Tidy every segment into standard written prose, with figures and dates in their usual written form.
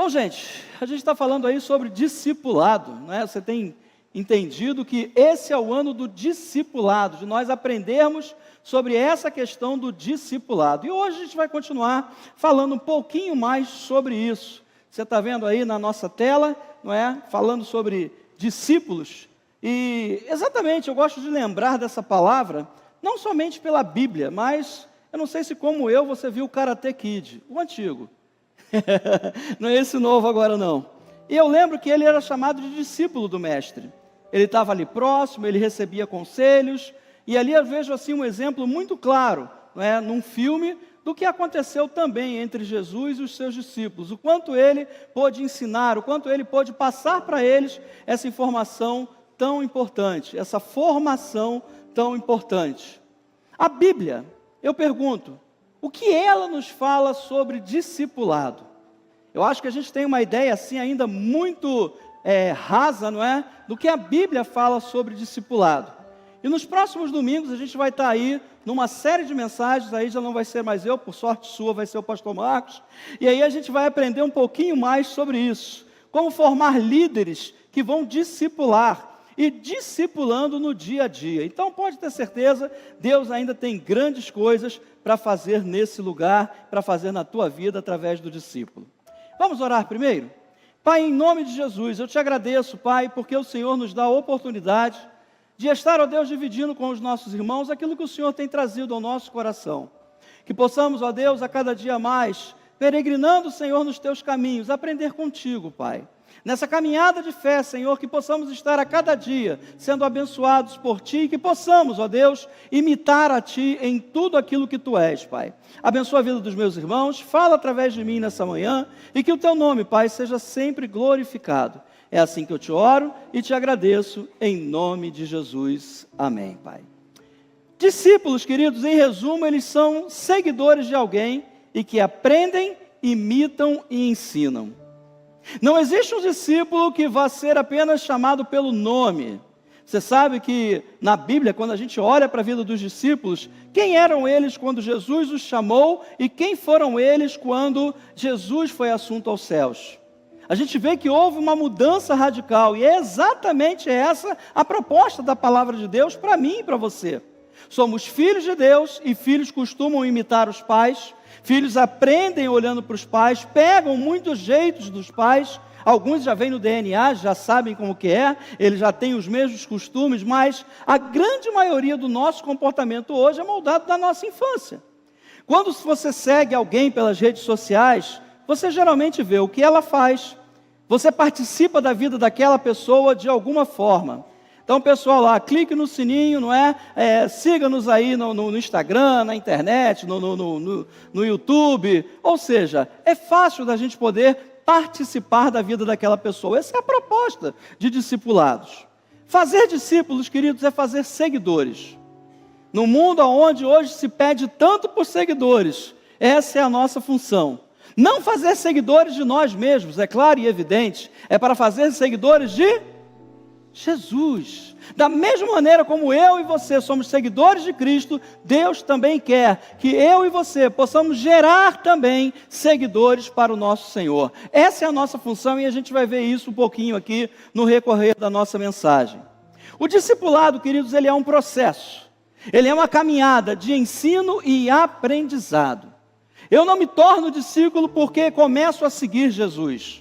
Bom, gente, a gente está falando aí sobre discipulado, né? Você tem entendido que esse é o ano do discipulado, de nós aprendermos sobre essa questão do discipulado. E hoje a gente vai continuar falando um pouquinho mais sobre isso. Você está vendo aí na nossa tela, não é? Falando sobre discípulos. E exatamente, eu gosto de lembrar dessa palavra, não somente pela Bíblia, mas eu não sei se como eu, você viu o Karate Kid, o antigo. Não é esse novo agora não. E eu lembro que ele era chamado de discípulo do mestre. Ele estava ali próximo, ele recebia conselhos, e ali eu vejo assim um exemplo muito claro, não é, num filme, do que aconteceu também entre Jesus e os seus discípulos, o quanto ele pôde ensinar, o quanto ele pôde passar para eles essa informação tão importante, essa formação tão importante. A Bíblia, eu pergunto, o que ela nos fala sobre discipulado? Eu acho que a gente tem uma ideia assim ainda muito rasa, não é? Do que a Bíblia fala sobre discipulado. E nos próximos domingos a gente vai estar aí numa série de mensagens, aí já não vai ser mais eu, por sorte sua vai ser o pastor Marcos, e aí a gente vai aprender um pouquinho mais sobre isso, como formar líderes que vão discipular, e discipulando no dia a dia. Então pode ter certeza, Deus ainda tem grandes coisas para fazer nesse lugar, para fazer na tua vida através do discípulo. Vamos orar primeiro? Pai, em nome de Jesus, eu te agradeço, Pai, porque o Senhor nos dá a oportunidade de estar, ó Deus, dividindo com os nossos irmãos aquilo que o Senhor tem trazido ao nosso coração. Que possamos, ó Deus, a cada dia mais, peregrinando, Senhor, nos teus caminhos, aprender contigo, Pai. Nessa caminhada de fé, Senhor, que possamos estar a cada dia sendo abençoados por Ti, e que possamos, ó Deus, imitar a Ti em tudo aquilo que Tu és, Pai. Abençoa a vida dos meus irmãos, fala através de mim nessa manhã, e que o Teu nome, Pai, seja sempre glorificado. É assim que eu te oro e te agradeço, em nome de Jesus. Amém, Pai. Discípulos, queridos, em resumo, eles são seguidores de alguém e que aprendem, imitam e ensinam. Não existe um discípulo que vá ser apenas chamado pelo nome. Você sabe que na Bíblia, quando a gente olha para a vida dos discípulos, quem eram eles quando Jesus os chamou e quem foram eles quando Jesus foi assunto aos céus? A gente vê que houve uma mudança radical e é exatamente essa a proposta da palavra de Deus para mim e para você. Somos filhos de Deus e filhos costumam imitar os pais. Filhos aprendem olhando para os pais, pegam muitos jeitos dos pais, alguns já vêm no DNA, já sabem como que é, eles já têm os mesmos costumes, mas a grande maioria do nosso comportamento hoje é moldado da nossa infância. Quando você segue alguém pelas redes sociais, você geralmente vê o que ela faz, você participa da vida daquela pessoa de alguma forma. Então, pessoal lá, clique no sininho, não é? Siga-nos aí no Instagram, na internet, no YouTube. Ou seja, é fácil da gente poder participar da vida daquela pessoa. Essa é a proposta de discipulados. Fazer discípulos, queridos, é fazer seguidores. No mundo onde hoje se pede tanto por seguidores, essa é a nossa função. Não fazer seguidores de nós mesmos, é claro e evidente, é para fazer seguidores de Jesus. Da mesma maneira como eu e você somos seguidores de Cristo, Deus também quer que eu e você possamos gerar também seguidores para o nosso Senhor. Essa é a nossa função e a gente vai ver isso um pouquinho aqui no recorrer da nossa mensagem. O discipulado, queridos, ele é um processo. Ele é uma caminhada de ensino e aprendizado. Eu não me torno discípulo porque começo a seguir Jesus.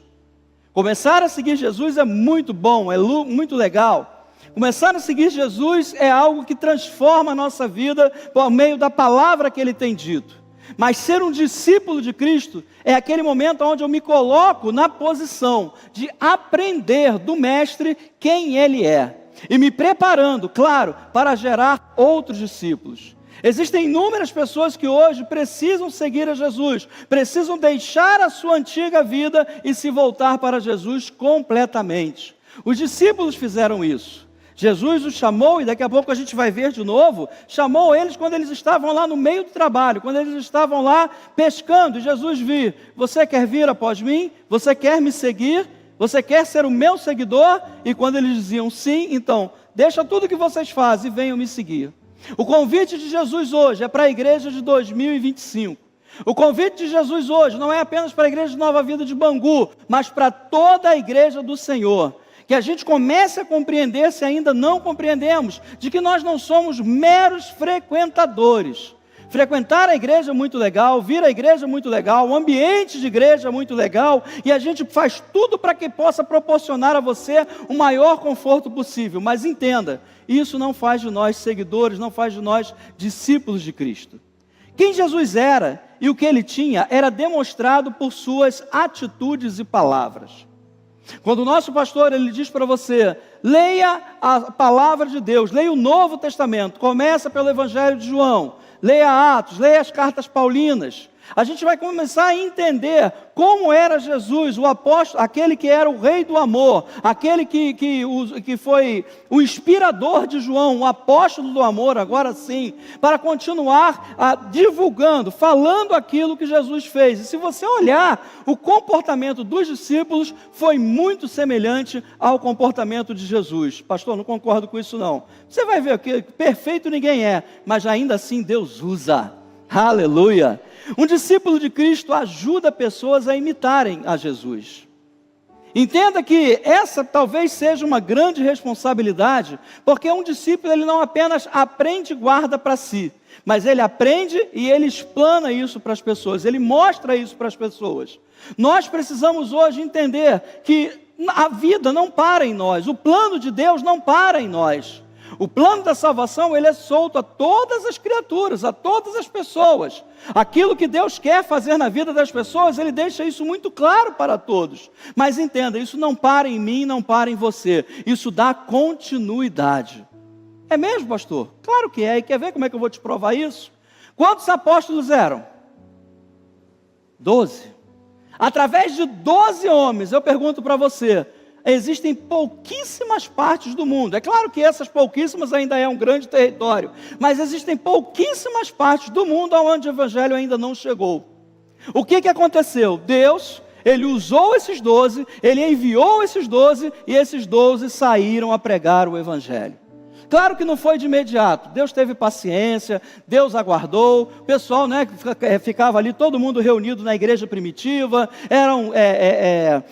Começar a seguir Jesus é muito bom, é muito legal. Começar a seguir Jesus é algo que transforma a nossa vida por meio da palavra que Ele tem dito. Mas ser um discípulo de Cristo é aquele momento onde eu me coloco na posição de aprender do Mestre quem Ele é. E me preparando, claro, para gerar outros discípulos. Existem inúmeras pessoas que hoje precisam seguir a Jesus, precisam deixar a sua antiga vida e se voltar para Jesus completamente. Os discípulos fizeram isso. Jesus os chamou, e daqui a pouco a gente vai ver de novo, chamou eles quando eles estavam lá no meio do trabalho, quando eles estavam lá pescando, e Jesus viu: você quer vir após mim? Você quer me seguir? Você quer ser o meu seguidor? E quando eles diziam sim, então, deixa tudo que vocês fazem e venham me seguir. O convite de Jesus hoje é para a igreja de 2025. O convite de Jesus hoje não é apenas para a igreja de Nova Vida de Bangu, mas para toda a igreja do Senhor. Que a gente comece a compreender, se ainda não compreendemos, de que nós não somos meros frequentadores. Frequentar a igreja é muito legal, vir à igreja é muito legal, o ambiente de igreja é muito legal, e a gente faz tudo para que possa proporcionar a você o maior conforto possível. Mas entenda, isso não faz de nós seguidores, não faz de nós discípulos de Cristo. Quem Jesus era e o que ele tinha era demonstrado por suas atitudes e palavras. Quando o nosso pastor ele diz para você, leia a palavra de Deus, leia o Novo Testamento, começa pelo Evangelho de João, leia Atos, leia as cartas paulinas, a gente vai começar a entender como era Jesus, o apóstolo, aquele que era o rei do amor, aquele que foi o inspirador de João, o apóstolo do amor, agora sim, para continuar divulgando, falando aquilo que Jesus fez. E se você olhar, o comportamento dos discípulos foi muito semelhante ao comportamento de Jesus. Pastor, não concordo com isso não. Você vai ver que perfeito ninguém é, mas ainda assim Deus usa. Aleluia! Um discípulo de Cristo ajuda pessoas a imitarem a Jesus. Entenda que essa talvez seja uma grande responsabilidade, porque um discípulo ele não apenas aprende e guarda para si, mas ele aprende e ele explana isso para as pessoas, ele mostra isso para as pessoas. Nós precisamos hoje entender que a vida não para em nós, o plano de Deus não para em nós. O plano da salvação, ele é solto a todas as criaturas, a todas as pessoas. Aquilo que Deus quer fazer na vida das pessoas, ele deixa isso muito claro para todos. Mas entenda, isso não para em mim, não para em você. Isso dá continuidade. É mesmo, pastor? Claro que é. E quer ver como é que eu vou te provar isso? Quantos apóstolos eram? 12. Através de 12 homens, eu pergunto para você, existem pouquíssimas partes do mundo. É claro que essas pouquíssimas ainda é um grande território, mas existem pouquíssimas partes do mundo onde o evangelho ainda não chegou. O que aconteceu? Deus, ele usou esses 12, ele enviou esses 12 e esses 12 saíram a pregar o evangelho. Claro que não foi de imediato, Deus teve paciência, Deus aguardou, o pessoal ficava ali, todo mundo reunido na igreja primitiva, eram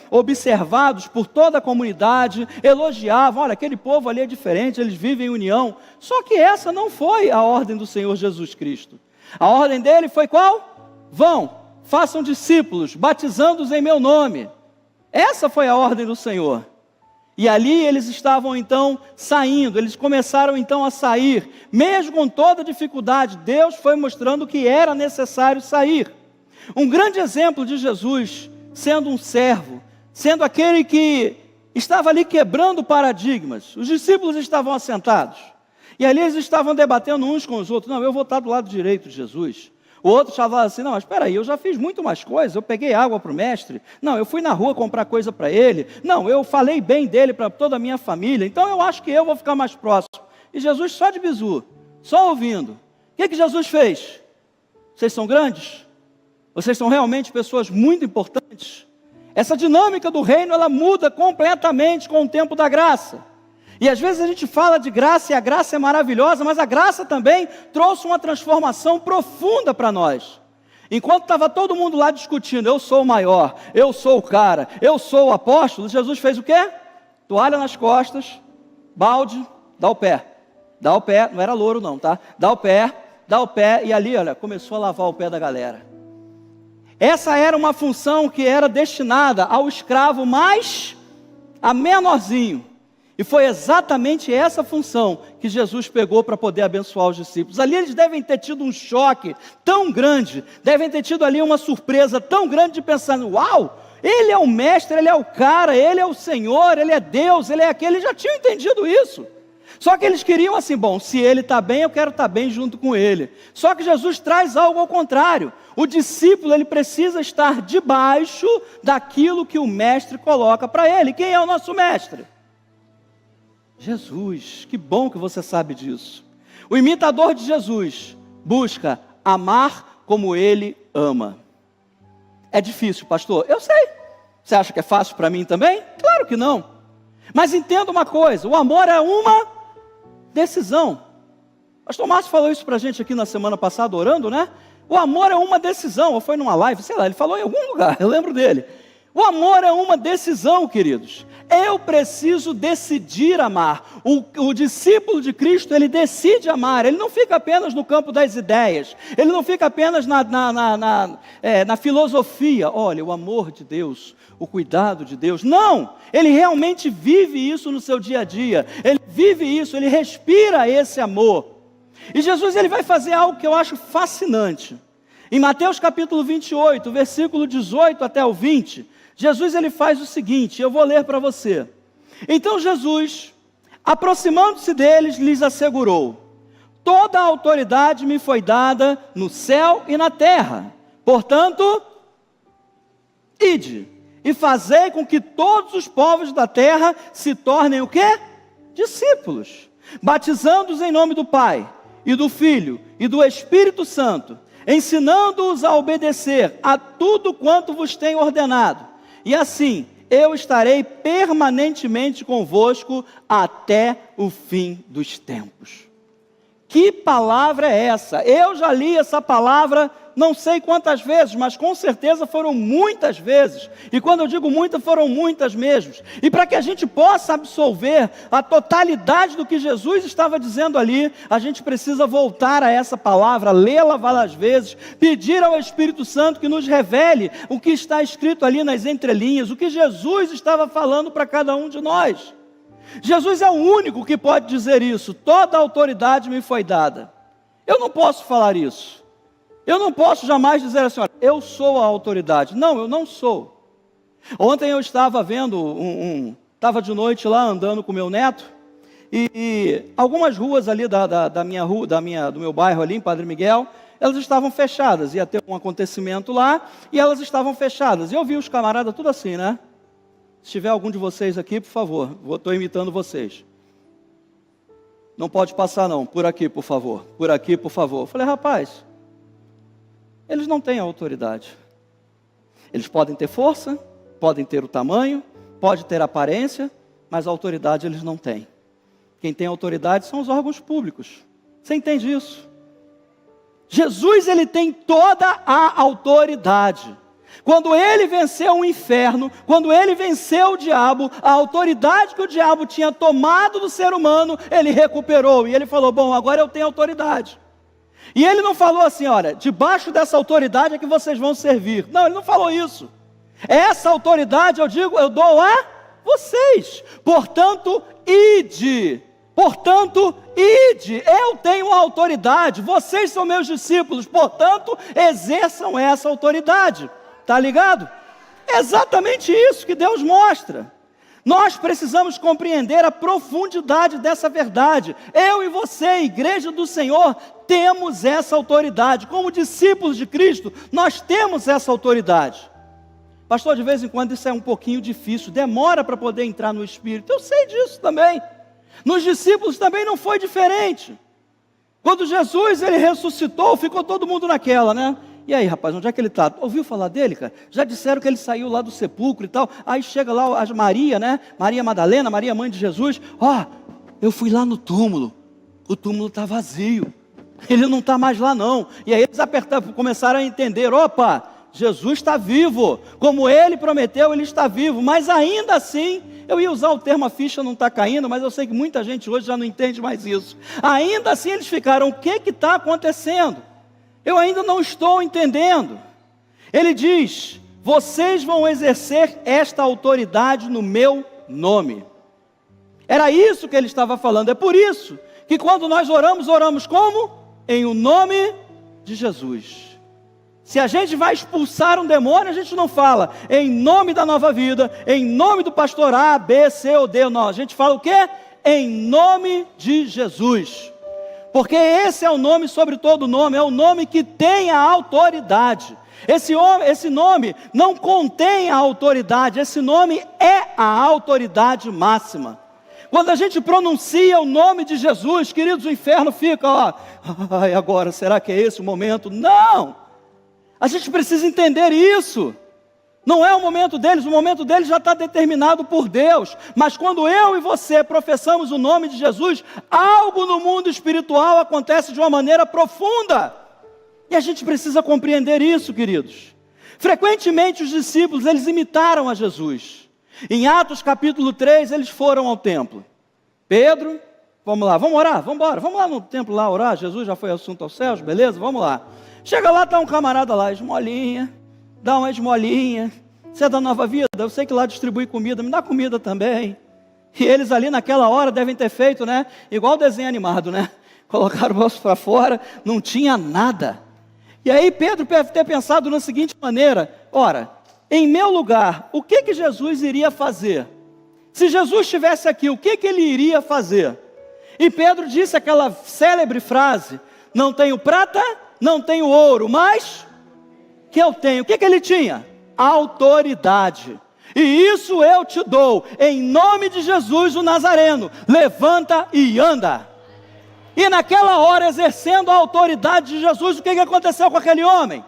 observados por toda a comunidade, elogiavam, olha, aquele povo ali é diferente, eles vivem em união. Só que essa não foi a ordem do Senhor Jesus Cristo. A ordem dele foi qual? Vão, façam discípulos, batizando-os em meu nome. Essa foi a ordem do Senhor. E ali eles estavam então saindo, eles começaram então a sair, mesmo com toda dificuldade, Deus foi mostrando que era necessário sair. Um grande exemplo de Jesus, sendo um servo, sendo aquele que estava ali quebrando paradigmas, os discípulos estavam assentados, e ali eles estavam debatendo uns com os outros, não, eu vou estar do lado direito de Jesus. O outro falava assim, não, mas espera aí, eu já fiz muito mais coisas, eu peguei água para o mestre, não, eu fui na rua comprar coisa para ele, não, eu falei bem dele para toda a minha família, então eu acho que eu vou ficar mais próximo. E Jesus só de bizu, só ouvindo. O que Jesus fez? Vocês são grandes? Vocês são realmente pessoas muito importantes? Essa dinâmica do reino, ela muda completamente com o tempo da graça. E às vezes a gente fala de graça e a graça é maravilhosa, mas a graça também trouxe uma transformação profunda para nós. Enquanto estava todo mundo lá discutindo, eu sou o maior, eu sou o cara, eu sou o apóstolo, Jesus fez o quê? Toalha nas costas, balde, dá o pé, não era louro não, tá? Dá o pé e ali, olha, começou a lavar o pé da galera. Essa era uma função que era destinada ao escravo mais a menorzinho. E foi exatamente essa função que Jesus pegou para poder abençoar os discípulos. Ali eles devem ter tido um choque tão grande, devem ter tido ali uma surpresa tão grande de pensar, uau, ele é o mestre, ele é o cara, ele é o Senhor, ele é Deus, ele é aquele, eles já tinham entendido isso. Só que eles queriam assim, bom, se ele está bem, eu quero estar bem junto com ele. Só que Jesus traz algo ao contrário. O discípulo, ele precisa estar debaixo daquilo que o mestre coloca para ele. Quem é o nosso mestre? Jesus, que bom que você sabe disso. O imitador de Jesus busca amar como ele ama. É difícil, pastor? Eu sei. Você acha que é fácil para mim também? Claro que não. Mas entenda uma coisa, o amor é uma decisão. Pastor Márcio falou isso para a gente aqui na semana passada, orando, né? O amor é uma decisão, ou foi numa live, sei lá, ele falou em algum lugar, eu lembro dele. O amor é uma decisão, queridos. Eu preciso decidir amar. O discípulo de Cristo, ele decide amar. Ele não fica apenas no campo das ideias. Ele não fica apenas na filosofia. Olha, o amor de Deus, o cuidado de Deus. Não! Ele realmente vive isso no seu dia a dia. Ele vive isso, ele respira esse amor. E Jesus, ele vai fazer algo que eu acho fascinante. Em Mateus capítulo 28, versículo 18 até o 20... Jesus, ele faz o seguinte, eu vou ler para você. Então Jesus, aproximando-se deles, lhes assegurou: toda a autoridade me foi dada no céu e na terra. Portanto, ide e fazei com que todos os povos da terra se tornem o quê? Discípulos. Batizando-os em nome do Pai, e do Filho, e do Espírito Santo, ensinando-os a obedecer a tudo quanto vos tenho ordenado. E assim, eu estarei permanentemente convosco até o fim dos tempos. Que palavra é essa? Eu já li essa palavra não sei quantas vezes, mas com certeza foram muitas vezes. E quando eu digo muitas, foram muitas mesmo. E para que a gente possa absorver a totalidade do que Jesus estava dizendo ali, a gente precisa voltar a essa palavra, lê-la várias vezes, pedir ao Espírito Santo que nos revele o que está escrito ali nas entrelinhas, o que Jesus estava falando para cada um de nós. Jesus é o único que pode dizer isso. Toda a autoridade me foi dada. Eu não posso falar isso. Eu não posso jamais dizer assim, olha, eu sou a autoridade. Não, eu não sou. Ontem eu estava vendo, estava de noite lá andando com meu neto, e algumas ruas ali do meu bairro ali, em Padre Miguel, elas estavam fechadas. Ia ter um acontecimento lá, e elas estavam fechadas. E eu vi os camaradas tudo assim, né? Se tiver algum de vocês aqui, por favor, estou imitando vocês. Não pode passar não, por aqui, por favor. Por aqui, por favor. Eu falei, rapaz, eles não têm autoridade. Eles podem ter força, podem ter o tamanho, pode ter aparência, mas a autoridade eles não têm. Quem tem autoridade são os órgãos públicos. Você entende isso? Jesus, ele tem toda a autoridade. Quando ele venceu o inferno, quando ele venceu o diabo, a autoridade que o diabo tinha tomado do ser humano, ele recuperou. E ele falou, bom, agora eu tenho autoridade. E ele não falou assim, olha, debaixo dessa autoridade é que vocês vão servir. Não, ele não falou isso. Essa autoridade, eu dou a vocês. Portanto, ide. Portanto, ide. Eu tenho a autoridade. Vocês são meus discípulos. Portanto, exerçam essa autoridade. Está ligado? É exatamente isso que Deus mostra. Nós precisamos compreender a profundidade dessa verdade. Eu e você, igreja do Senhor, temos essa autoridade. Como discípulos de Cristo, nós temos essa autoridade. Pastor, de vez em quando isso é um pouquinho difícil, demora para poder entrar no Espírito. Eu sei disso também. Nos discípulos também não foi diferente. Quando Jesus ele ressuscitou, ficou todo mundo naquela, né? E aí, rapaz, onde é que ele está? Ouviu falar dele, cara? Já disseram que ele saiu lá do sepulcro e tal. Aí chega lá a Maria, né? Maria Madalena, Maria mãe de Jesus. Eu fui lá no túmulo. O túmulo está vazio. Ele não está mais lá não. E aí eles começaram a entender. Opa, Jesus está vivo. Como ele prometeu, ele está vivo. Mas ainda assim, eu ia usar o termo a ficha não está caindo, mas eu sei que muita gente hoje já não entende mais isso. Ainda assim eles ficaram, o que está acontecendo? Eu ainda não estou entendendo. Ele diz, vocês vão exercer esta autoridade no meu nome. Era isso que ele estava falando. É por isso que quando nós oramos como? Em o nome de Jesus. Se a gente vai expulsar um demônio, a gente não fala em nome da Nova Vida, em nome do pastor A, B, C ou D. Não, a gente fala o quê? Em nome de Jesus. Porque esse é o nome sobre todo nome, é o nome que tem a autoridade. Esse nome não contém a autoridade, esse nome é a autoridade máxima. Quando a gente pronuncia o nome de Jesus, queridos, o inferno fica, ai, agora, será que é esse o momento? Não! A gente precisa entender isso. Não é o momento deles já está determinado por Deus. Mas quando eu e você professamos o nome de Jesus, algo no mundo espiritual acontece de uma maneira profunda. E a gente precisa compreender isso, queridos. Frequentemente os discípulos, eles imitaram a Jesus. Em Atos capítulo 3, eles foram ao templo. Pedro, vamos lá, vamos orar, vamos embora, vamos lá no templo lá orar, Jesus já foi assunto aos céus, beleza? Vamos lá. Chega lá, está um camarada lá, esmolinha, dá uma esmolinha. Você é da Nova Vida? Eu sei que lá distribui comida, me dá comida também. E eles ali naquela hora devem ter feito, né? Igual desenho animado, né? Colocaram o bolso para fora, não tinha nada. E aí Pedro deve ter pensado na seguinte maneira: ora, em meu lugar, o que Jesus iria fazer? Se Jesus estivesse aqui, o que ele iria fazer? E Pedro disse aquela célebre frase: não tenho prata, não tenho ouro, mas que eu tenho. O que ele tinha? Autoridade. E isso eu te dou, em nome de Jesus o Nazareno. Levanta e anda. E naquela hora, exercendo a autoridade de Jesus, o que aconteceu com aquele homem?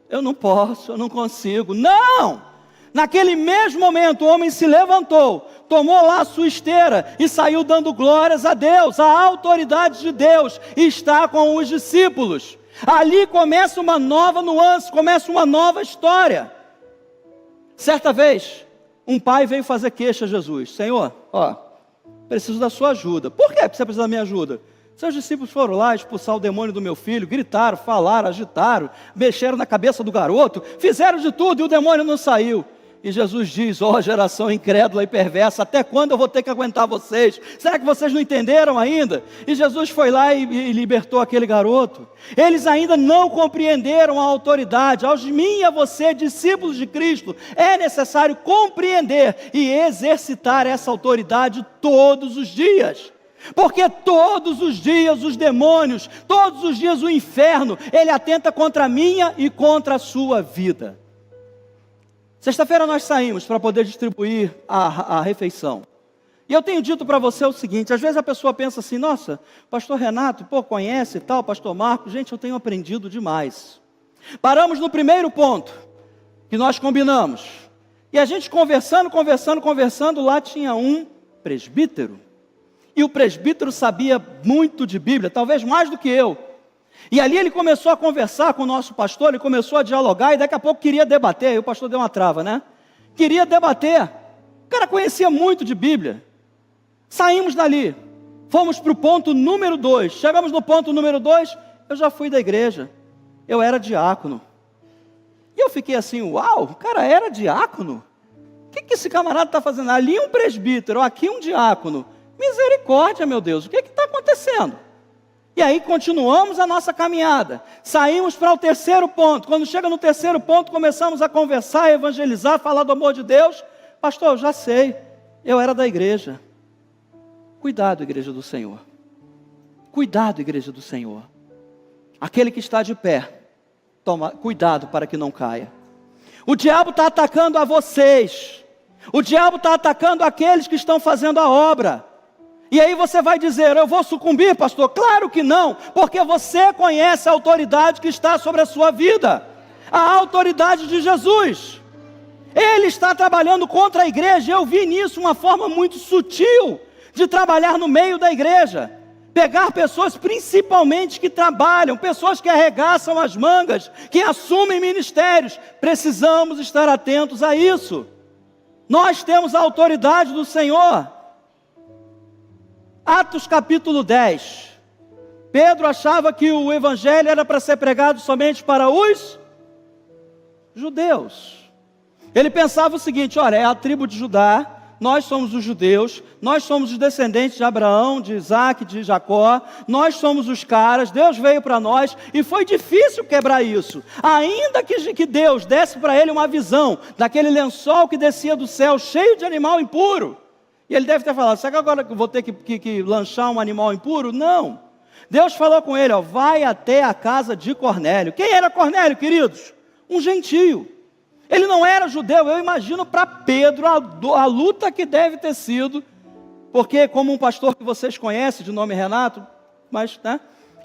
Eu não posso, eu não consigo. Não! Naquele mesmo momento, o homem se levantou, tomou lá a sua esteira e saiu dando glórias a Deus. A autoridade de Deus está com os discípulos. Ali começa uma nova nuance, começa uma nova história. Certa vez, um pai veio fazer queixa a Jesus: Senhor, preciso da sua ajuda. Por que você precisa da minha ajuda? Seus discípulos foram lá expulsar o demônio do meu filho, gritaram, falaram, agitaram, mexeram na cabeça do garoto, fizeram de tudo e o demônio não saiu. E Jesus diz: geração incrédula e perversa, até quando eu vou ter que aguentar vocês? Será que vocês não entenderam ainda? E Jesus foi lá e libertou aquele garoto. Eles ainda não compreenderam a autoridade. Aos mim e a você, discípulos de Cristo, é necessário compreender e exercitar essa autoridade todos os dias. Porque todos os dias os demônios, todos os dias o inferno, ele atenta contra a minha e contra a sua vida. Sexta-feira nós saímos para poder distribuir a refeição. E eu tenho dito para você o seguinte: às vezes a pessoa pensa assim: nossa, pastor Renato, conhece e tal, pastor Marcos. Gente, eu tenho aprendido demais. Paramos no primeiro ponto que nós combinamos. E a gente conversando, lá tinha um presbítero. E o presbítero sabia muito de Bíblia, talvez mais do que eu. E ali ele começou a conversar com o nosso pastor, ele começou a dialogar e daqui a pouco queria debater. E o pastor deu uma trava, né? Queria debater. O cara conhecia muito de Bíblia. Saímos dali, fomos para o ponto número 2. Chegamos no ponto número 2, eu já fui da igreja. Eu era diácono. E eu fiquei assim: uau, o cara era diácono? O que esse camarada está fazendo? Ali um presbítero, aqui um diácono. Misericórdia, meu Deus, o que está acontecendo? E aí continuamos a nossa caminhada. Saímos para o terceiro ponto. Quando chega no terceiro ponto, começamos a conversar, evangelizar, falar do amor de Deus. Pastor, eu já sei, eu era da igreja. Cuidado, igreja do Senhor. Cuidado, igreja do Senhor. Aquele que está de pé, toma cuidado para que não caia. O diabo está atacando a vocês. O diabo está atacando aqueles que estão fazendo a obra. E aí você vai dizer: eu vou sucumbir, pastor? Claro que não, porque você conhece a autoridade que está sobre a sua vida. A autoridade de Jesus. Ele está trabalhando contra a igreja. Eu vi nisso uma forma muito sutil de trabalhar no meio da igreja. Pegar pessoas principalmente que trabalham, pessoas que arregaçam as mangas, que assumem ministérios. Precisamos estar atentos a isso. Nós temos a autoridade do Senhor. Atos capítulo 10. Pedro achava que o evangelho era para ser pregado somente para os judeus. Ele pensava o seguinte: olha, é a tribo de Judá, nós somos os judeus, nós somos os descendentes de Abraão, de Isaac, de Jacó, nós somos os caras, Deus veio para nós, e foi difícil quebrar isso. Ainda que Deus desse para ele uma visão daquele lençol que descia do céu, cheio de animal impuro. E ele deve ter falado: será que agora eu vou ter que lanchar um animal impuro? Não. Deus falou com ele: vai até a casa de Cornélio. Quem era Cornélio, queridos? Um gentio. Ele não era judeu. Eu imagino para Pedro a luta que deve ter sido, porque como um pastor que vocês conhecem, de nome Renato, mas, né,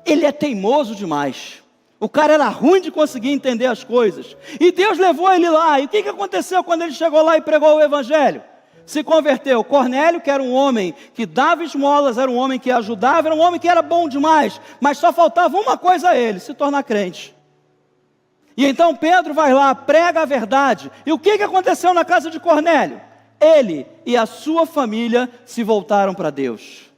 ele é teimoso demais. O cara era ruim de conseguir entender as coisas. E Deus levou ele lá. E o que aconteceu quando ele chegou lá e pregou o evangelho? se converteu. Cornélio, que era um homem que dava esmolas, era um homem que ajudava, era um homem que era bom demais, mas só faltava uma coisa a ele, se tornar crente. E então Pedro vai lá, prega a verdade. E o que aconteceu na casa de Cornélio? Ele e a sua família se voltaram para Deus.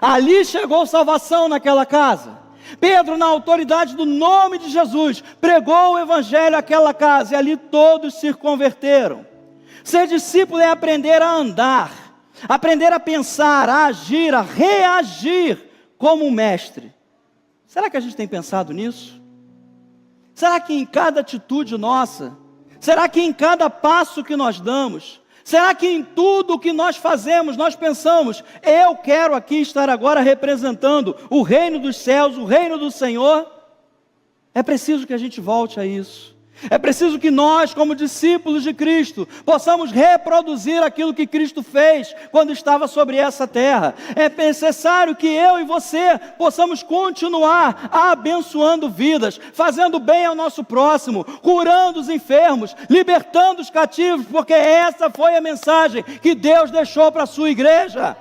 Ali chegou salvação naquela casa. Pedro, na autoridade do nome de Jesus, pregou o evangelho àquela casa, e ali todos se converteram. Ser discípulo é aprender a andar, aprender a pensar, a agir, a reagir como um mestre. Será que a gente tem pensado nisso? Será que em cada atitude nossa, será que em cada passo que nós damos, será que em tudo o que nós fazemos, nós pensamos, eu quero aqui estar agora representando o reino dos céus, o reino do Senhor? É preciso que a gente volte a isso. É preciso que nós, como discípulos de Cristo, possamos reproduzir aquilo que Cristo fez quando estava sobre essa terra. É necessário que eu e você possamos continuar abençoando vidas, fazendo bem ao nosso próximo, curando os enfermos, libertando os cativos, porque essa foi a mensagem que Deus deixou para a sua igreja.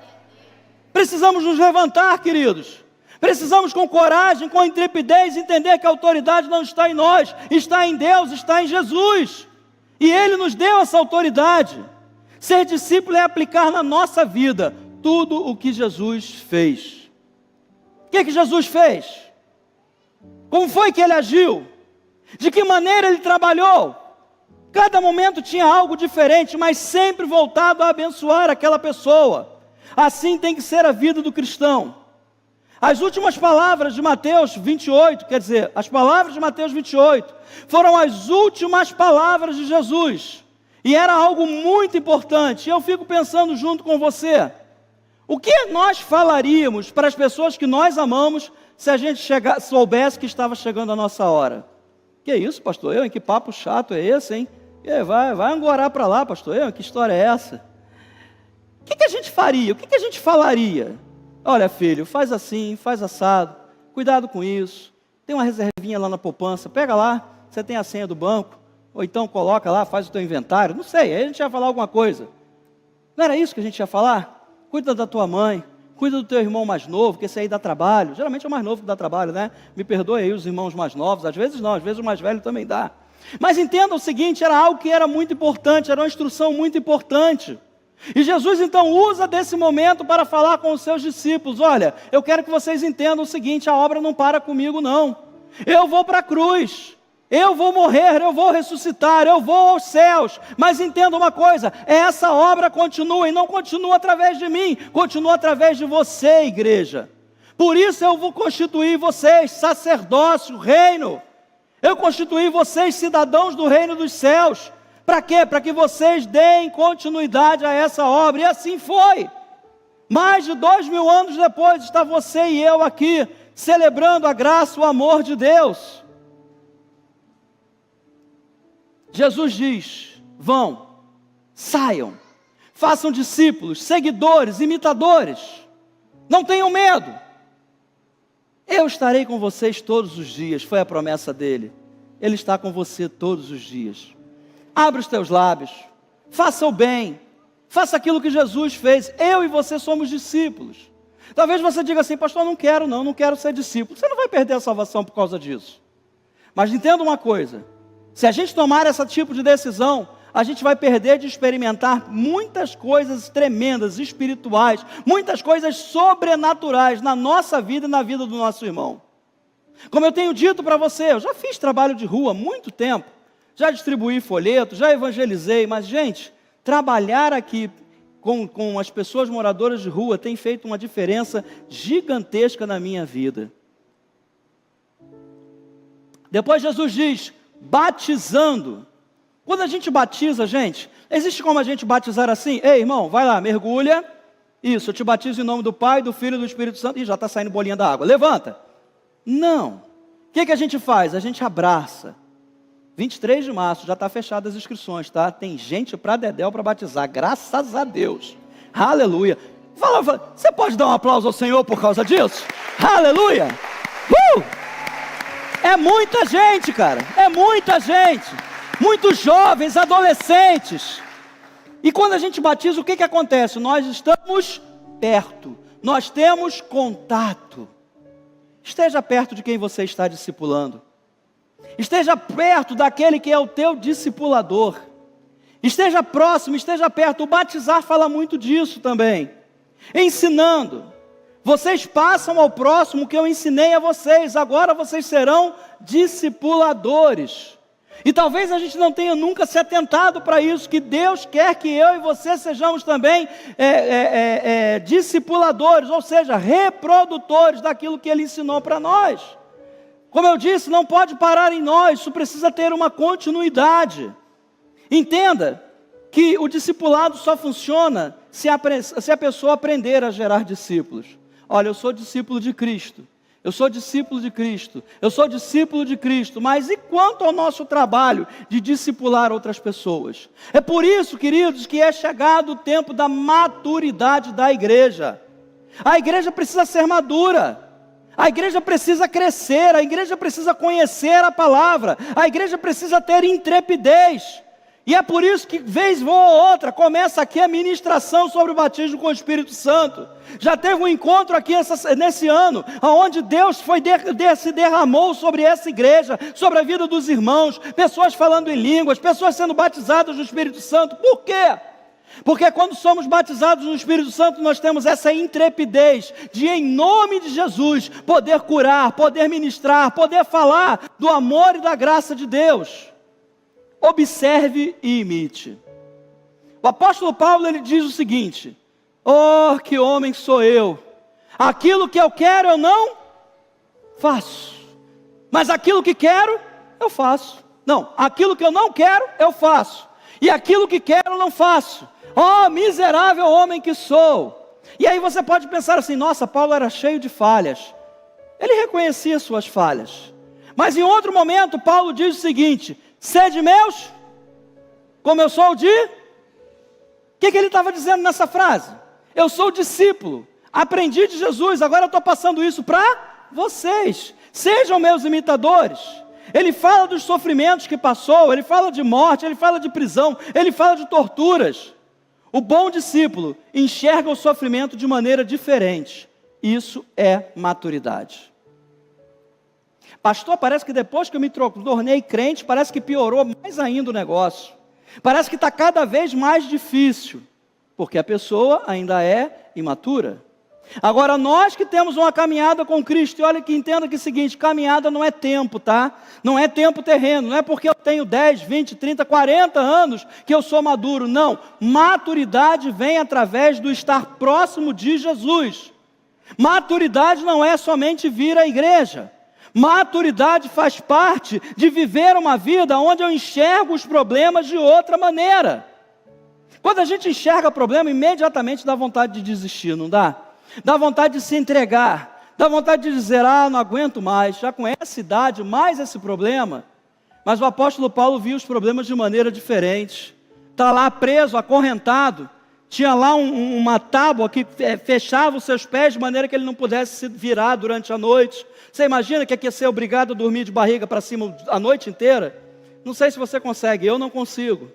Precisamos nos levantar, queridos. Precisamos com coragem, com intrepidez, entender que a autoridade não está em nós, está em Deus, está em Jesus. E Ele nos deu essa autoridade. Ser discípulo é aplicar na nossa vida tudo o que Jesus fez. O que Jesus fez? Como foi que Ele agiu? De que maneira Ele trabalhou? Cada momento tinha algo diferente, mas sempre voltado a abençoar aquela pessoa. Assim tem que ser a vida do cristão. As últimas palavras de Mateus 28, quer dizer, as palavras de Mateus 28, foram as últimas palavras de Jesus. E era algo muito importante. E eu fico pensando junto com você, o que nós falaríamos para as pessoas que nós amamos, se a gente soubesse que estava chegando a nossa hora? Que isso, pastor? Que papo chato é esse, hein? Vai angorar para lá, pastor. Que história é essa? O que a gente faria? O que a gente falaria? Olha, filho, faz assim, faz assado, cuidado com isso, tem uma reservinha lá na poupança, pega lá, você tem a senha do banco, ou então coloca lá, faz o teu inventário, não sei, aí a gente ia falar alguma coisa. Não era isso que a gente ia falar? Cuida da tua mãe, cuida do teu irmão mais novo, que esse aí dá trabalho, geralmente é o mais novo que dá trabalho, né? Me perdoe aí os irmãos mais novos, às vezes não, às vezes o mais velho também dá. Mas entenda o seguinte, era algo que era muito importante, era uma instrução muito importante. E Jesus então usa desse momento para falar com os seus discípulos, olha, eu quero que vocês entendam o seguinte, a obra não para comigo não, eu vou para a cruz, eu vou morrer, eu vou ressuscitar, eu vou aos céus, mas entenda uma coisa, essa obra continua e não continua através de mim, continua através de você, igreja, por isso eu vou constituir vocês sacerdócio, reino, eu constituí vocês cidadãos do reino dos céus. Para quê? Para que vocês deem continuidade a essa obra. E assim foi. Mais de 2000 anos depois, está você e eu aqui, celebrando a graça, o amor de Deus. Jesus diz, vão, saiam, façam discípulos, seguidores, imitadores. Não tenham medo. Eu estarei com vocês todos os dias, foi a promessa dele. Ele está com você todos os dias. Abra os teus lábios, faça o bem, faça aquilo que Jesus fez. Eu e você somos discípulos. Talvez você diga assim, pastor, não quero ser discípulo. Você não vai perder a salvação por causa disso. Mas entenda uma coisa, se a gente tomar esse tipo de decisão, a gente vai perder de experimentar muitas coisas tremendas, espirituais, muitas coisas sobrenaturais na nossa vida e na vida do nosso irmão. Como eu tenho dito para você, eu já fiz trabalho de rua há muito tempo, já distribuí folhetos, já evangelizei, mas, gente, trabalhar aqui com as pessoas moradoras de rua tem feito uma diferença gigantesca na minha vida. Depois Jesus diz, batizando. Quando a gente batiza, gente, existe como a gente batizar assim? Ei, irmão, vai lá, mergulha. Isso, eu te batizo em nome do Pai, do Filho e do Espírito Santo. E já está saindo bolinha da água. Levanta. Não. O que a gente faz? A gente abraça. 23 de março, já está fechado as inscrições, tá? Tem gente para dedéu para batizar, graças a Deus. Aleluia. Fala, você pode dar um aplauso ao Senhor por causa disso? Aleluia. É muita gente, cara. É muita gente. Muitos jovens, adolescentes. E quando a gente batiza, o que acontece? Nós estamos perto, nós temos contato. Esteja perto de quem você está discipulando. Esteja perto daquele que é o teu discipulador. Esteja próximo, esteja perto. O batizar fala muito disso também. Ensinando. Vocês passam ao próximo que eu ensinei a vocês. Agora vocês serão discipuladores. E talvez a gente não tenha nunca se atentado para isso, que Deus quer que eu e você sejamos também discipuladores, ou seja, reprodutores daquilo que Ele ensinou para nós. Como eu disse, não pode parar em nós, isso precisa ter uma continuidade. Entenda que o discipulado só funciona se a pessoa aprender a gerar discípulos. Olha, eu sou discípulo de Cristo. Eu sou discípulo de Cristo, eu sou discípulo de Cristo, mas e quanto ao nosso trabalho de discipular outras pessoas? É por isso, queridos, que é chegado o tempo da maturidade da igreja. A igreja precisa ser madura, a igreja precisa crescer, a igreja precisa conhecer a palavra, a igreja precisa ter intrepidez. E é por isso que, vez ou outra, começa aqui a ministração sobre o batismo com o Espírito Santo. Já teve um encontro aqui nesse ano, onde Deus se derramou sobre essa igreja, sobre a vida dos irmãos, pessoas falando em línguas, pessoas sendo batizadas no Espírito Santo. Por quê? Porque quando somos batizados no Espírito Santo, nós temos essa intrepidez de, em nome de Jesus, poder curar, poder ministrar, poder falar do amor e da graça de Deus. Observe e imite. O apóstolo Paulo, ele diz o seguinte: oh, que homem sou eu, aquilo que eu quero eu não faço, mas aquilo que quero eu faço. Não, aquilo que eu não quero eu faço, e aquilo que quero eu não faço. Oh, miserável homem que sou. E aí você pode pensar assim: nossa, Paulo era cheio de falhas. Ele reconhecia suas falhas, mas em outro momento Paulo diz o seguinte: sede meus, como eu sou de... O que ele estava dizendo nessa frase? Eu sou discípulo, aprendi de Jesus, agora eu estou passando isso para vocês. Sejam meus imitadores. Ele fala dos sofrimentos que passou, ele fala de morte, ele fala de prisão, ele fala de torturas. O bom discípulo enxerga o sofrimento de maneira diferente. Isso é maturidade. Pastor, parece que depois que eu me tornei crente, parece que piorou mais ainda o negócio. Parece que está cada vez mais difícil, porque a pessoa ainda é imatura. Agora, nós que temos uma caminhada com Cristo, e olha que entenda que é o seguinte: caminhada não é tempo, tá? Não é tempo terreno, não é porque eu tenho 10, 20, 30, 40 anos que eu sou maduro, não. Maturidade vem através do estar próximo de Jesus. Maturidade não é somente vir à igreja. Maturidade faz parte de viver uma vida onde eu enxergo os problemas de outra maneira. Quando a gente enxerga problema, imediatamente dá vontade de desistir, não dá? Dá vontade de se entregar, dá vontade de dizer: ah, não aguento mais, já com essa idade, mais esse problema. Mas o apóstolo Paulo viu os problemas de maneira diferente. Está lá preso, acorrentado, tinha lá uma tábua que fechava os seus pés de maneira que ele não pudesse se virar durante a noite. Você imagina que ia ser obrigado a dormir de barriga para cima a noite inteira? Não sei se você consegue, eu não consigo.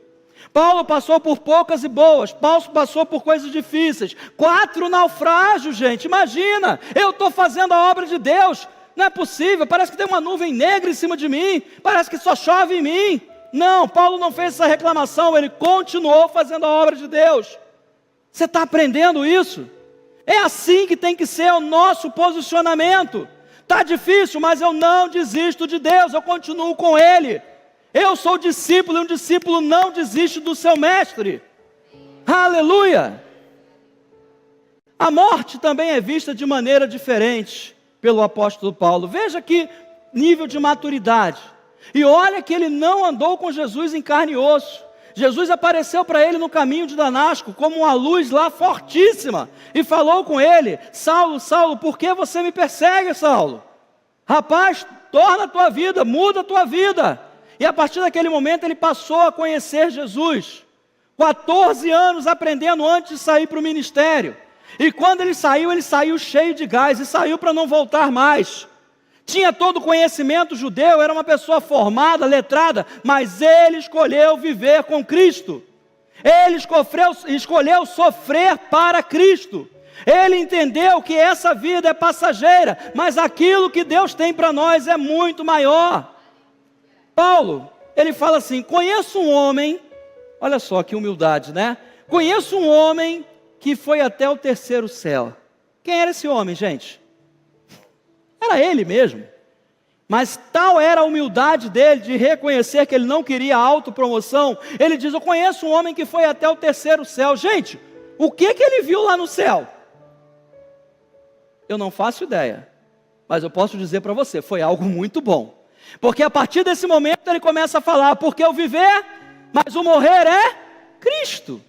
Paulo passou por poucas e boas, Paulo passou por coisas difíceis, 4 naufrágios, gente, imagina, eu estou fazendo a obra de Deus, não é possível, parece que tem uma nuvem negra em cima de mim, parece que só chove em mim. Não, Paulo não fez essa reclamação, ele continuou fazendo a obra de Deus. Você está aprendendo isso? É assim que tem que ser o nosso posicionamento. Está difícil, mas eu não desisto de Deus, eu continuo com Ele. Eu sou discípulo, e um discípulo não desiste do seu mestre. Aleluia! A morte também é vista de maneira diferente pelo apóstolo Paulo. Veja que nível de maturidade. E olha que ele não andou com Jesus em carne e osso. Jesus apareceu para ele no caminho de Damasco, como uma luz lá fortíssima, e falou com ele: Saulo, Saulo, por que você me persegue, Saulo? Rapaz, torna a tua vida, muda a tua vida. E a partir daquele momento ele passou a conhecer Jesus. 14 anos aprendendo antes de sair para o ministério. E quando ele saiu cheio de gás, e saiu para não voltar mais. Tinha todo o conhecimento judeu, era uma pessoa formada, letrada, mas ele escolheu viver com Cristo. Ele escolheu sofrer para Cristo. Ele entendeu que essa vida é passageira, mas aquilo que Deus tem para nós é muito maior. Paulo, ele fala assim: conheço um homem, olha só que humildade, né? Conheço um homem que foi até o terceiro céu. Quem era esse homem, gente? Era ele mesmo. Mas tal era a humildade dele de reconhecer que ele não queria autopromoção. Ele diz: eu conheço um homem que foi até o terceiro céu. Gente, o que ele viu lá no céu? Eu não faço ideia, mas eu posso dizer para você, foi algo muito bom. Porque a partir desse momento ele começa a falar: porque o viver, mas o morrer é Cristo.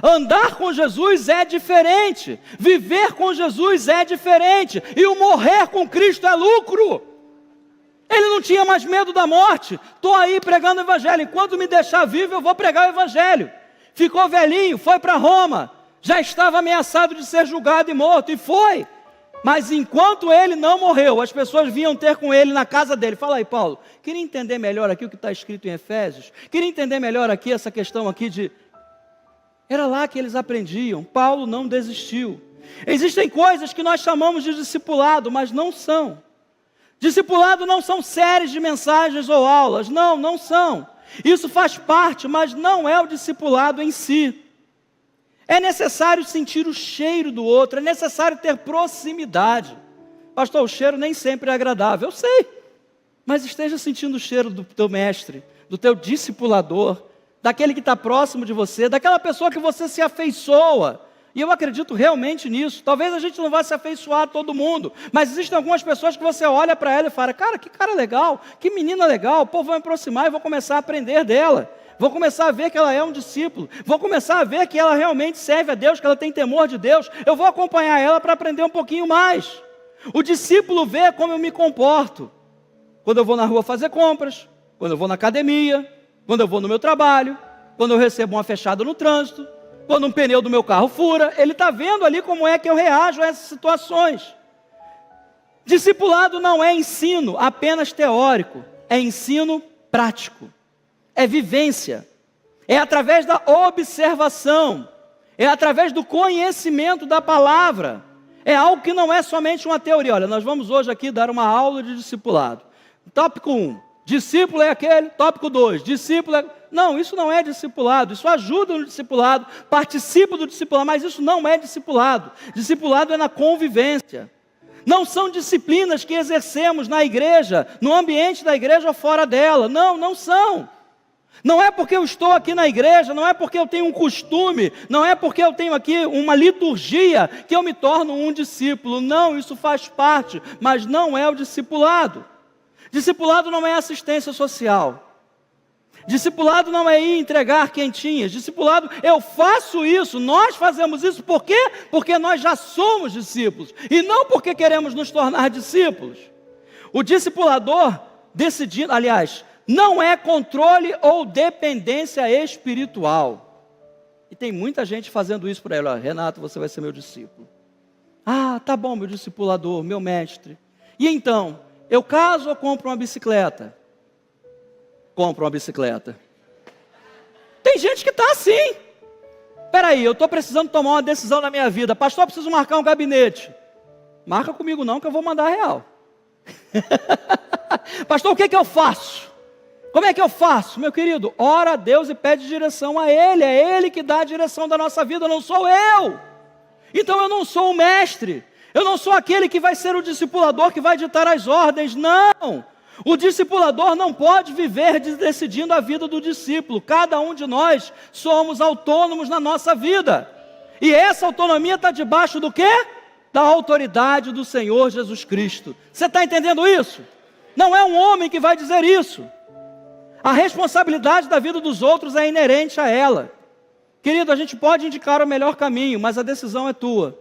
Andar com Jesus é diferente, viver com Jesus é diferente, e o morrer com Cristo é lucro. Ele não tinha mais medo da morte. Estou aí pregando o evangelho, enquanto me deixar vivo eu vou pregar o evangelho. Ficou velhinho, foi para Roma, já estava ameaçado de ser julgado e morto, e foi. Mas enquanto ele não morreu, as pessoas vinham ter com ele na casa dele. Fala aí, Paulo, queria entender melhor aqui o que está escrito em Efésios, queria entender melhor aqui essa questão aqui de... Era lá que eles aprendiam. Paulo não desistiu. Existem coisas que nós chamamos de discipulado, mas não são. Discipulado não são séries de mensagens ou aulas, não são. Isso faz parte, mas não é o discipulado em si. É necessário sentir o cheiro do outro, é necessário ter proximidade. Pastor, o cheiro nem sempre é agradável, eu sei. Mas esteja sentindo o cheiro do teu mestre, do teu discipulador, daquele que está próximo de você, daquela pessoa que você se afeiçoa. E eu acredito realmente nisso. Talvez a gente não vá se afeiçoar a todo mundo, mas existem algumas pessoas que você olha para ela e fala: cara, que cara legal, que menina legal, pô, vou me aproximar e vou começar a aprender dela. Vou começar a ver que ela é um discípulo, vou começar a ver que ela realmente serve a Deus, que ela tem temor de Deus. Eu vou acompanhar ela para aprender um pouquinho mais. O discípulo vê como eu me comporto. Quando eu vou na rua fazer compras, quando eu vou na academia, quando eu vou no meu trabalho, quando eu recebo uma fechada no trânsito, quando um pneu do meu carro fura, ele está vendo ali como é que eu reajo a essas situações. Discipulado não é ensino apenas teórico, é ensino prático, é vivência, é através da observação, é através do conhecimento da palavra, é algo que não é somente uma teoria. Olha, nós vamos hoje aqui dar uma aula de discipulado. Tópico 1, discípulo é aquele. Tópico 2, discípulo é... Não, isso não é discipulado, isso ajuda no discipulado, participa do discipulado, mas isso não é discipulado. Discipulado é na convivência. Não são disciplinas que exercemos na igreja, no ambiente da igreja ou fora dela. Não são. Não é porque eu estou aqui na igreja, não é porque eu tenho um costume, não é porque eu tenho aqui uma liturgia que eu me torno um discípulo. Não, isso faz parte, mas não é o discipulado. Discipulado não é assistência social. Discipulado não é ir entregar quentinhas. Discipulado, eu faço isso, nós fazemos isso, por quê? Porque nós já somos discípulos, e não porque queremos nos tornar discípulos. O discipulador decidindo, aliás, não é controle ou dependência espiritual. E tem muita gente fazendo isso por aí. Olha, Renato, você vai ser meu discípulo. Ah, tá bom, meu discipulador, meu mestre. E então, eu caso ou compro uma bicicleta? Compro uma bicicleta. Tem gente que está assim. Espera aí, eu estou precisando tomar uma decisão na minha vida. Pastor, eu preciso marcar um gabinete. Marca comigo não, que eu vou mandar real. Pastor, o que eu faço? Como é que eu faço? Meu querido, ora a Deus e pede direção a Ele. É Ele que dá a direção da nossa vida, não sou eu. Então eu não sou o mestre. Eu não sou aquele que vai ser o discipulador que vai ditar as ordens. Não. O discipulador não pode viver decidindo a vida do discípulo. Cada um de nós somos autônomos na nossa vida. E essa autonomia está debaixo do quê? Da autoridade do Senhor Jesus Cristo. Você está entendendo isso? Não é um homem que vai dizer isso. A responsabilidade da vida dos outros é inerente a ela. Querido, a gente pode indicar o melhor caminho, mas a decisão é tua.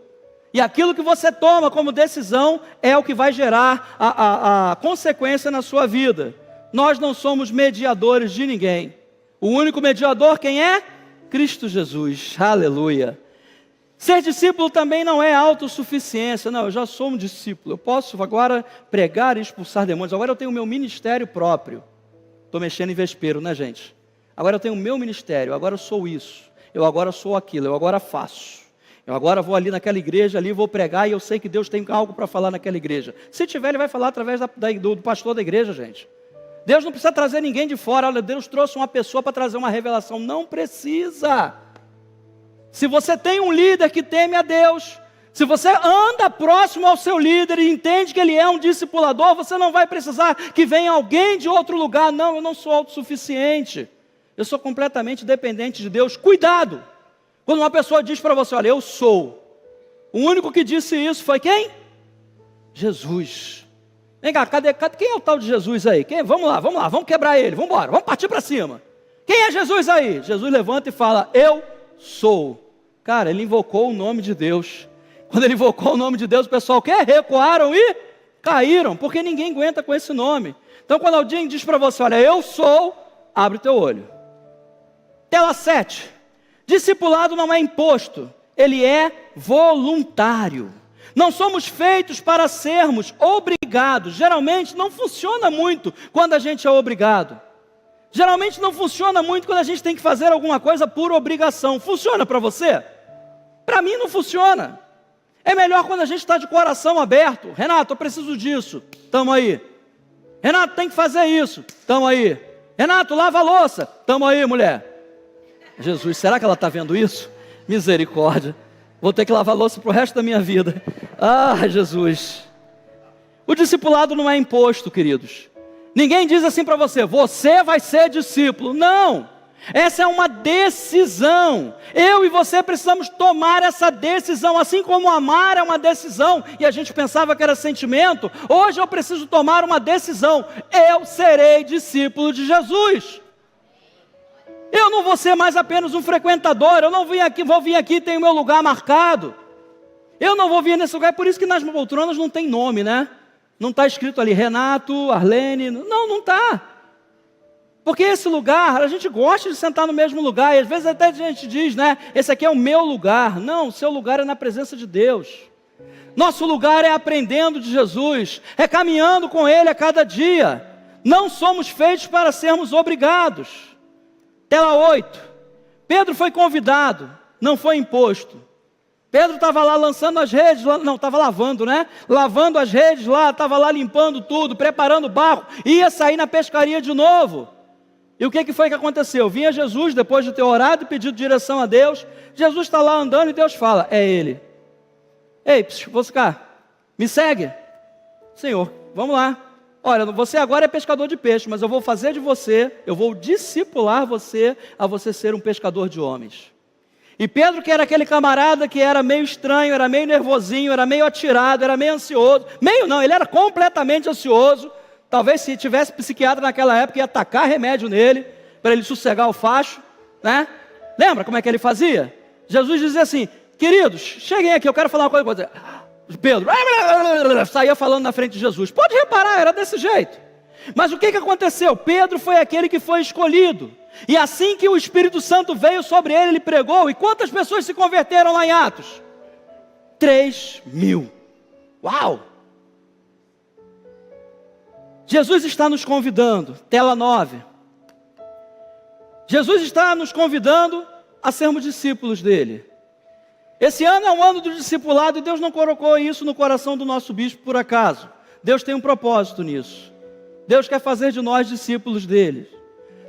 E aquilo que você toma como decisão é o que vai gerar a consequência na sua vida. Nós não somos mediadores de ninguém. O único mediador quem é? Cristo Jesus. Aleluia. Ser discípulo também não é autossuficiência. Não, eu já sou um discípulo. Eu posso agora pregar e expulsar demônios. Agora eu tenho o meu ministério próprio. Estou mexendo em vespeiro, né, gente? Agora eu tenho o meu ministério, agora eu sou isso. eu agora sou aquilo, eu agora faço. Eu agora vou ali naquela igreja, ali vou pregar e eu sei que Deus tem algo para falar naquela igreja. Se tiver, Ele vai falar através do pastor da igreja, gente. Deus não precisa trazer ninguém de fora. Olha, Deus trouxe uma pessoa para trazer uma revelação. Não precisa. Se você tem um líder que teme a Deus, se você anda próximo ao seu líder e entende que ele é um discipulador, você não vai precisar que venha alguém de outro lugar. Não, eu não sou autossuficiente. Eu sou completamente dependente de Deus. Cuidado! Quando uma pessoa diz para você, olha, eu sou. O único que disse isso foi quem? Jesus. Vem cá, cadê quem é o tal de Jesus aí? Vamos lá, vamos quebrar ele, vamos embora, vamos partir para cima. Quem é Jesus aí? Jesus levanta e fala, eu sou. Cara, ele invocou o nome de Deus. Quando ele invocou o nome de Deus, o pessoal recuaram e caíram, porque ninguém aguenta com esse nome. Então quando alguém diz para você, olha, eu sou, abre o teu olho. Tela 7. Discipulado não é imposto, ele é voluntário. Não somos feitos para sermos obrigados. Geralmente não funciona muito quando a gente é obrigado. Geralmente não funciona muito quando a gente tem que fazer alguma coisa por obrigação. Funciona para você? Para mim não funciona. É melhor quando a gente está de coração aberto. Renato, eu preciso disso. Tamo aí. Renato, tem que fazer isso. Tamo aí. Renato, lava a louça. Tamo aí, mulher. Jesus, será que ela está vendo isso? Misericórdia. Vou ter que lavar louça para o resto da minha vida. Ah, Jesus. O discipulado não é imposto, queridos. Ninguém diz assim para você, você vai ser discípulo. Não. Essa é uma decisão. Eu e você precisamos tomar essa decisão. Assim como amar é uma decisão, e a gente pensava que era sentimento, hoje eu preciso tomar uma decisão. Eu serei discípulo de Jesus. Eu não vou ser mais apenas um frequentador. Eu não vou vir aqui e tenho meu lugar marcado. Eu não vou vir nesse lugar. É por isso que nas poltronas não tem nome, né? Não está escrito ali Renato, Arlene. Não está. Porque esse lugar, a gente gosta de sentar no mesmo lugar. E às vezes até a gente diz, né? Esse aqui é o meu lugar. Não, o seu lugar é na presença de Deus. Nosso lugar é aprendendo de Jesus. É caminhando com Ele a cada dia. Não somos feitos para sermos obrigados. Tela 8, Pedro foi convidado, não foi imposto. Pedro estava lá lançando as redes, estava lavando, né? Lavando as redes lá, estava lá limpando tudo, preparando o barco, ia sair na pescaria de novo. E o que foi que aconteceu? Vinha Jesus, depois de ter orado e pedido direção a Deus, Jesus está lá andando e Deus fala, é Ele. Ei, vou ficar, me segue. Senhor, vamos lá. Olha, você agora é pescador de peixe, mas eu vou fazer de você, eu vou discipular você a você ser um pescador de homens. E Pedro, que era aquele camarada que era meio estranho, era meio nervosinho, era meio atirado, era meio ansioso. Meio não, ele era completamente ansioso. Talvez se tivesse psiquiatra naquela época ia tacar remédio nele, para ele sossegar o facho, né? Lembra como é que ele fazia? Jesus dizia assim, queridos, cheguem aqui, eu quero falar uma coisa com você. Pedro saía falando na frente de Jesus. Pode reparar, era desse jeito. Mas o que aconteceu? Pedro foi aquele que foi escolhido. E assim que o Espírito Santo veio sobre ele, ele pregou. E quantas pessoas se converteram lá em Atos? 3.000. Uau! Jesus está nos convidando. Tela 9. Jesus está nos convidando a sermos discípulos dele. Esse ano é um ano do discipulado e Deus não colocou isso no coração do nosso bispo por acaso. Deus tem um propósito nisso. Deus quer fazer de nós discípulos dele.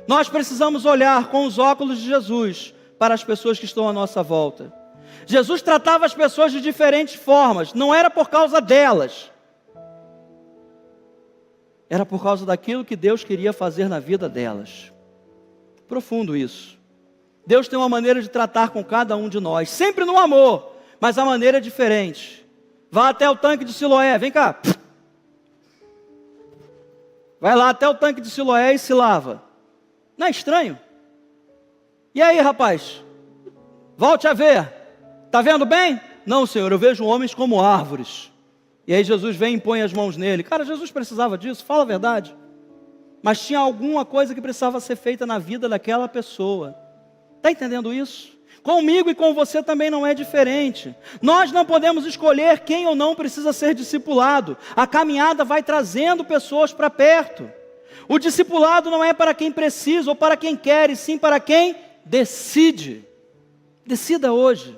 Nós precisamos olhar com os óculos de Jesus para as pessoas que estão à nossa volta. Jesus tratava as pessoas de diferentes formas, não era por causa delas. Era por causa daquilo que Deus queria fazer na vida delas. Profundo isso. Deus tem uma maneira de tratar com cada um de nós, sempre no amor, mas a maneira é diferente. Vá até o tanque de Siloé, vem cá. Vai lá até o tanque de Siloé e se lava. Não é estranho? E aí, rapaz? Volte a ver. Está vendo bem? Não, Senhor, eu vejo homens como árvores. E aí Jesus vem e põe as mãos nele. Cara, Jesus precisava disso, fala a verdade. Mas tinha alguma coisa que precisava ser feita na vida daquela pessoa. Está entendendo isso? Comigo e com você também não é diferente. Nós não podemos escolher quem ou não precisa ser discipulado. A caminhada vai trazendo pessoas para perto. O discipulado não é para quem precisa ou para quem quer, e sim para quem decide. Decida hoje.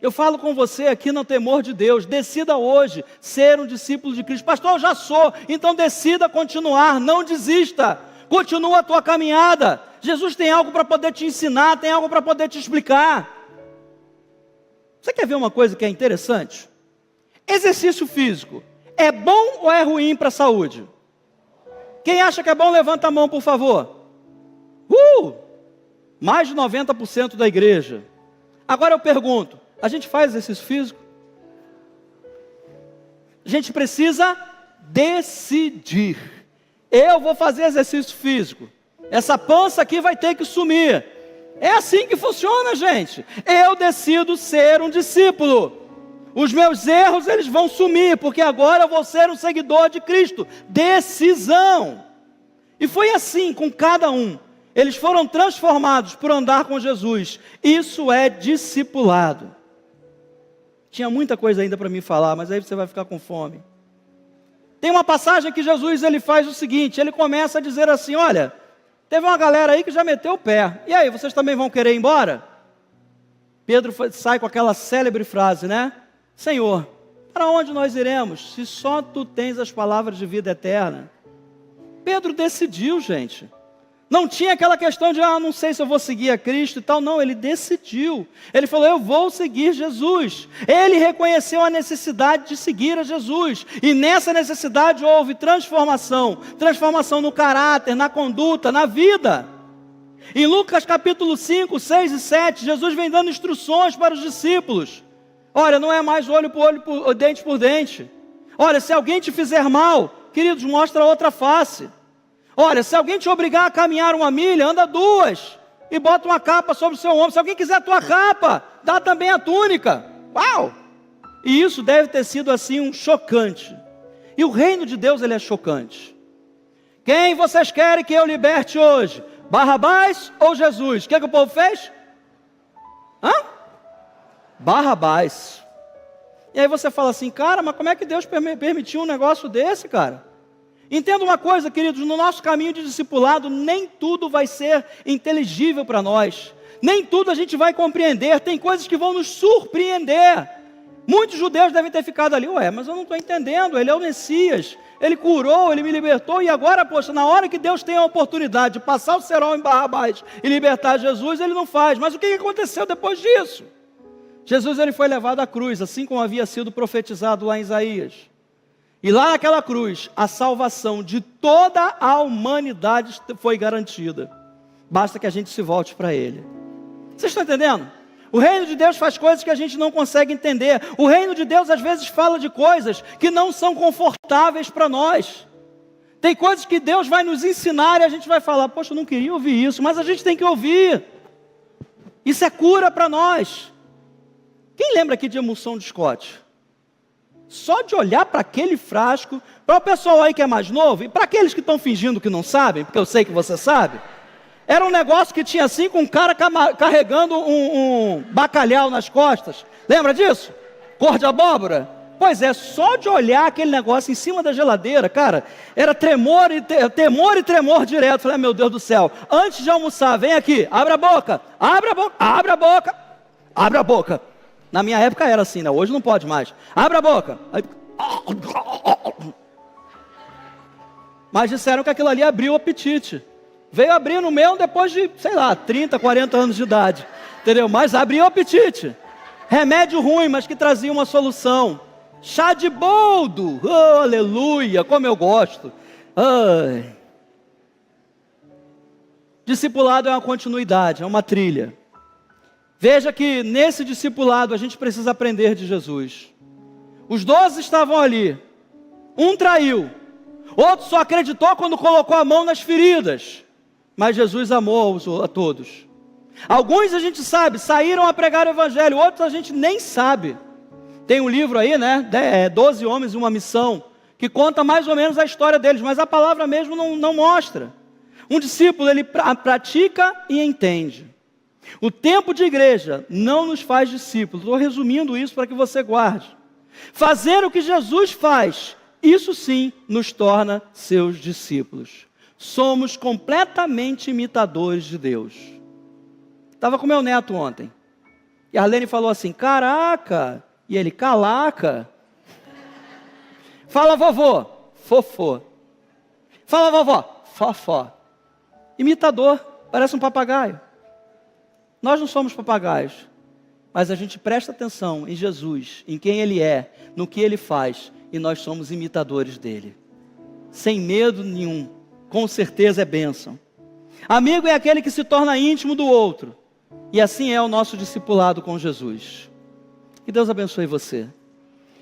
Eu falo com você aqui no temor de Deus, decida hoje ser um discípulo de Cristo. Pastor, eu já sou, então decida continuar, não desista, continua a tua caminhada. Jesus tem algo para poder te ensinar, tem algo para poder te explicar. Você quer ver uma coisa que é interessante? Exercício físico, é bom ou é ruim para a saúde? Quem acha que é bom, levanta a mão, por favor. Mais de 90% da igreja. Agora eu pergunto, a gente faz exercício físico? A gente precisa decidir. Eu vou fazer exercício físico. Essa pança aqui vai ter que sumir. É assim que funciona, gente. Eu decido ser um discípulo. Os meus erros, eles vão sumir, porque agora eu vou ser um seguidor de Cristo. Decisão. E foi assim com cada um. Eles foram transformados por andar com Jesus. Isso é discipulado. Tinha muita coisa ainda para me falar, mas aí você vai ficar com fome. Tem uma passagem que Jesus ele faz o seguinte, ele começa a dizer assim, olha, teve uma galera aí que já meteu o pé. E aí, vocês também vão querer ir embora? Pedro sai com aquela célebre frase, né? Senhor, para onde nós iremos, se só Tu tens as palavras de vida eterna? Pedro decidiu, gente. Não tinha aquela questão de, não sei se eu vou seguir a Cristo e tal. Não, ele decidiu. Ele falou, eu vou seguir Jesus. Ele reconheceu a necessidade de seguir a Jesus. E nessa necessidade houve transformação. Transformação no caráter, na conduta, na vida. Em Lucas capítulo 5, 6 e 7, Jesus vem dando instruções para os discípulos. Olha, não é mais olho por olho, dente por dente. Olha, se alguém te fizer mal, queridos, mostra outra face. Olha, se alguém te obrigar a caminhar 1 milha, anda 2 e bota uma capa sobre o seu ombro. Se alguém quiser a tua capa, dá também a túnica. Uau! E isso deve ter sido assim um chocante. E o reino de Deus, ele é chocante. Quem vocês querem que eu liberte hoje? Barrabás ou Jesus? O que o povo fez? Barrabás. E aí você fala assim, cara, mas como é que Deus permitiu um negócio desse, cara? Entenda uma coisa, queridos, no nosso caminho de discipulado, nem tudo vai ser inteligível para nós. Nem tudo a gente vai compreender, tem coisas que vão nos surpreender. Muitos judeus devem ter ficado ali, mas eu não estou entendendo, ele é o Messias, ele curou, ele me libertou, e agora, poxa, na hora que Deus tem a oportunidade de passar o cerol em Barrabás e libertar Jesus, ele não faz. Mas o que aconteceu depois disso? Jesus ele foi levado à cruz, assim como havia sido profetizado lá em Isaías. E lá naquela cruz, a salvação de toda a humanidade foi garantida. Basta que a gente se volte para Ele. Vocês estão entendendo? O reino de Deus faz coisas que a gente não consegue entender. O reino de Deus às vezes fala de coisas que não são confortáveis para nós. Tem coisas que Deus vai nos ensinar e a gente vai falar, poxa, eu não queria ouvir isso, mas a gente tem que ouvir. Isso é cura para nós. Quem lembra aqui de emulsão de Scott? Só de olhar para aquele frasco, para o pessoal aí que é mais novo, e para aqueles que estão fingindo que não sabem, porque eu sei que você sabe, era um negócio que tinha assim, com um cara carregando um bacalhau nas costas. Lembra disso? Cor de abóbora? Pois é, só de olhar aquele negócio em cima da geladeira, cara, era temor e tremor direto. Falei, meu Deus do céu, antes de almoçar, vem aqui, abre a boca, abre a boca, abre a boca, abre a boca. Na minha época era assim, né? Hoje não pode mais. Abre a boca. Mas disseram que aquilo ali abriu o apetite. Veio abrir no meu depois de, 30, 40 anos de idade. Entendeu? Mas abriu o apetite. Remédio ruim, mas que trazia uma solução. Chá de boldo. Oh, aleluia, como eu gosto. Ai. Discipulado é uma continuidade, é uma trilha. Veja que nesse discipulado a gente precisa aprender de Jesus. Os 12 estavam ali. Um traiu. Outro só acreditou quando colocou a mão nas feridas. Mas Jesus amou a todos. Alguns a gente sabe, saíram a pregar o evangelho. Outros a gente nem sabe. Tem um livro aí, né? 12 homens e uma missão. Que conta mais ou menos a história deles. Mas a palavra mesmo não mostra. Um discípulo, ele pratica e entende. O tempo de igreja não nos faz discípulos. Estou resumindo isso para que você guarde. Fazer o que Jesus faz, isso sim nos torna seus discípulos. Somos completamente imitadores de Deus. Estava com meu neto ontem. E a Arlene falou assim, caraca. E ele, calaca. Fala, vovô, fofô. Fala, vovó, fofó. Imitador, parece um papagaio. Nós não somos papagaios, mas a gente presta atenção em Jesus, em quem Ele é, no que Ele faz, e nós somos imitadores dEle. Sem medo nenhum, com certeza é bênção. Amigo é aquele que se torna íntimo do outro, e assim é o nosso discipulado com Jesus. Que Deus abençoe você.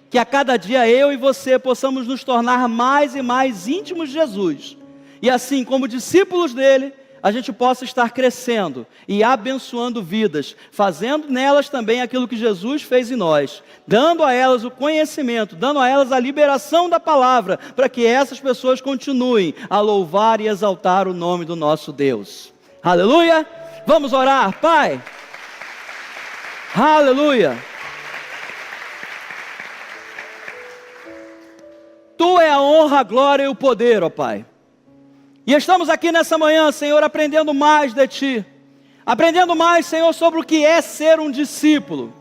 Que a cada dia eu e você possamos nos tornar mais e mais íntimos de Jesus. E assim, como discípulos dele, a gente possa estar crescendo e abençoando vidas, fazendo nelas também aquilo que Jesus fez em nós, dando a elas o conhecimento, dando a elas a liberação da palavra, para que essas pessoas continuem a louvar e exaltar o nome do nosso Deus. Aleluia! Vamos orar, Pai! Aleluia! Tu é a honra, a glória e o poder, ó Pai. E estamos aqui nessa manhã, Senhor, aprendendo mais de Ti. Aprendendo mais, Senhor, sobre o que é ser um discípulo.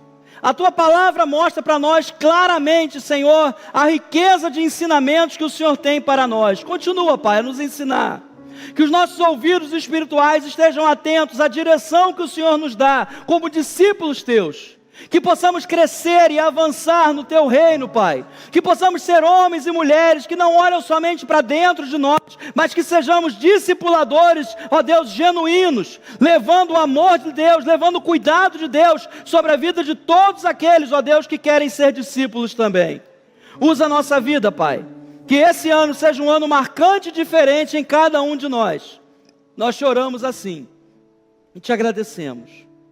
A Tua palavra mostra para nós claramente, Senhor, a riqueza de ensinamentos que o Senhor tem para nós. Continua, Pai, a nos ensinar. Que os nossos ouvidos espirituais estejam atentos à direção que o Senhor nos dá, como discípulos Teus. Que possamos crescer e avançar no Teu reino, Pai. Que possamos ser homens e mulheres que não olham somente para dentro de nós, mas que sejamos discipuladores, ó Deus, genuínos, levando o amor de Deus, levando o cuidado de Deus sobre a vida de todos aqueles, ó Deus, que querem ser discípulos também. Usa a nossa vida, Pai. Que esse ano seja um ano marcante e diferente em cada um de nós. Nós choramos assim e Te agradecemos.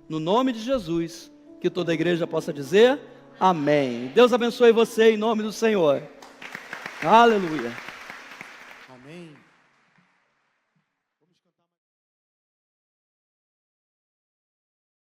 No nome de Jesus. Que toda a igreja possa dizer amém. Deus abençoe você em nome do Senhor. Aleluia.